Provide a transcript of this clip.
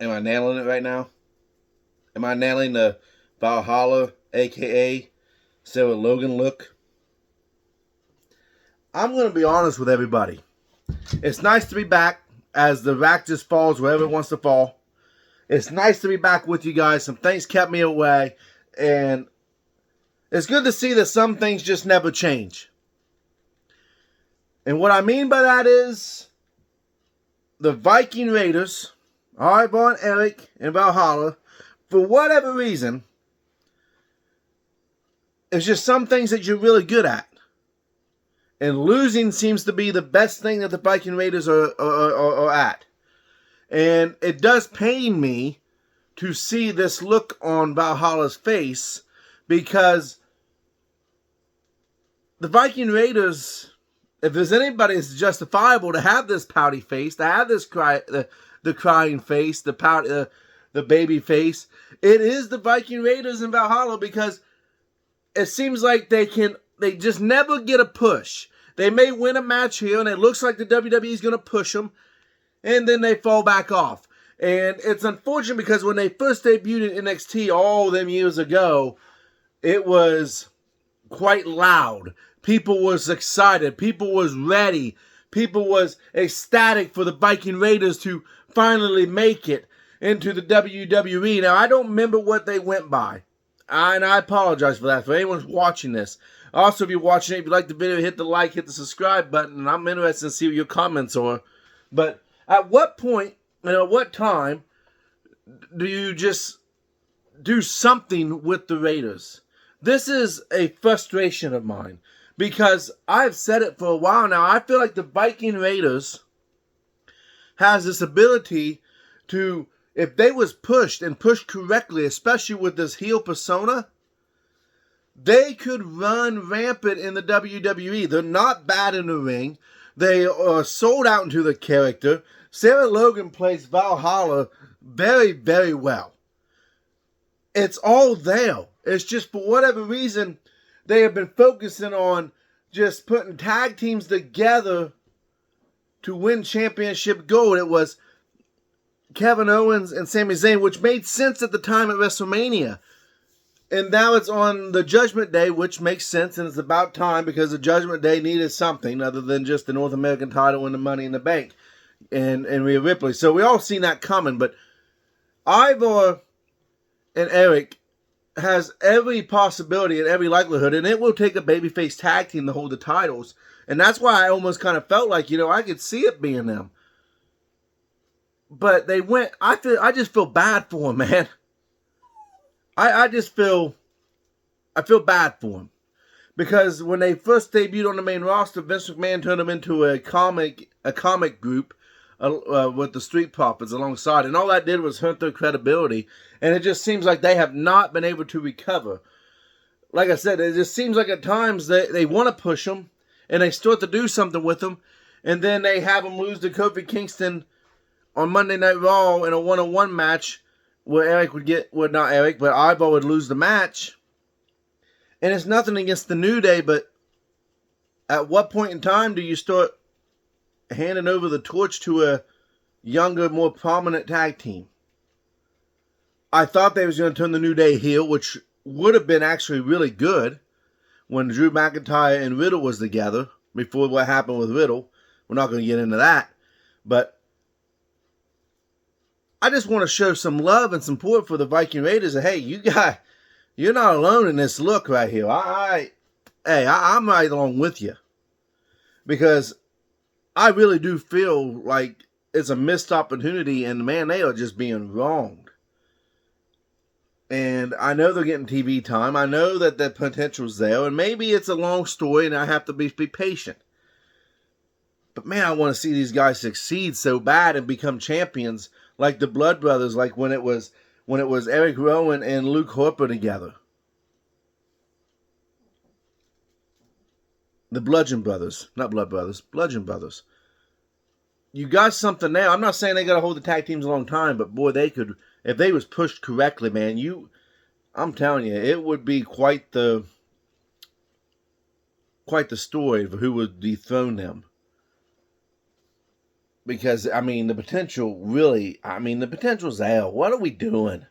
Am I nailing it right now? Am I nailing the Valhalla, aka Sarah Logan look? I'm going to be honest with everybody. It's nice to be back as the rack just falls wherever it wants to fall. It's nice to be back with you guys. Some things kept me away, and it's good to see that some things just never change. And what I mean by that is the Viking Raiders, Ivar, Eric, and Valhalla, for whatever reason, it's just some things that you're really good at. And losing seems to be the best thing that the Viking Raiders are at. And it does pain me to see this look on Valhalla's face, because the Viking Raiders, if there's anybody that's justifiable to have this pouty face, to have this the crying face, the baby face, it is the Viking Raiders in Valhalla, because it seems like they just never get a push. They may win a match here, and it looks like the WWE is going to push them, and then they fall back off. And it's unfortunate because when they first debuted in NXT all them years ago, it was quite loud. People was excited. People was ready. People was ecstatic for the Viking Raiders to finally make it into the WWE. Now, I don't remember what they went by. And I apologize for that, for anyone watching this. Also, if you're watching it, if you like the video, hit the like, hit the subscribe button, and I'm interested to see what your comments are. But at what point, and at what time, do you just do something with the Raiders? This is a frustration of mine, because I've said it for a while now. I feel like the Viking Raiders has this ability to, if they was pushed and pushed correctly, especially with this heel persona, they could run rampant in the WWE. They're not bad in the ring. They are sold out into the character. Sarah Logan plays Valhalla very, very well. It's all there. It's just for whatever reason, they have been focusing on just putting tag teams together to win championship gold. It was Kevin Owens and Sami Zayn, which made sense at the time at WrestleMania. And now it's on the Judgment Day, which makes sense, and it's about time, because the Judgment Day needed something other than just the North American title and the Money in the Bank and Rhea Ripley. So we all seen that coming, but Ivar and Eric has every possibility and every likelihood, and it will take a babyface tag team to hold the titles. And that's why I almost kind of felt like, I could see it being them. But they went, I just feel bad for them, man. I feel bad for them. Because when they first debuted on the main roster, Vince McMahon turned them into a comic group with the Street Profits alongside. And all that did was hurt their credibility. And it just seems like they have not been able to recover. Like I said, it just seems like at times they want to push them, and they start to do something with them, and then they have them lose to Kofi Kingston on Monday Night Raw in a one-on-one match, where Ivar would lose the match. And it's nothing against the New Day, but at what point in time do you start handing over the torch to a younger, more prominent tag team? I thought they was going to turn the New Day heel, which would have been actually really good when Drew McIntyre and Riddle was together, before what happened with Riddle. We're not going to get into that. But I just want to show some love and support for the Viking Raiders. Hey, you're not alone in this look right here. I'm right along with you, because I really do feel like it's a missed opportunity, and man, they are just being wronged. And I know they're getting TV time. I know that the potential's there, and maybe it's a long story, and I have to be patient. But man, I want to see these guys succeed so bad and become champions, like the Blood Brothers, like when it was Eric Rowan and Luke Harper together. The Bludgeon Brothers. Not Blood Brothers. Bludgeon Brothers. You got something there. I'm not saying they got to hold the tag teams a long time, but boy, they could, if they was pushed correctly, man, I'm telling you, it would be quite the story of who would dethrone them. because I mean the potential really. I mean the potential's there. What are we doing?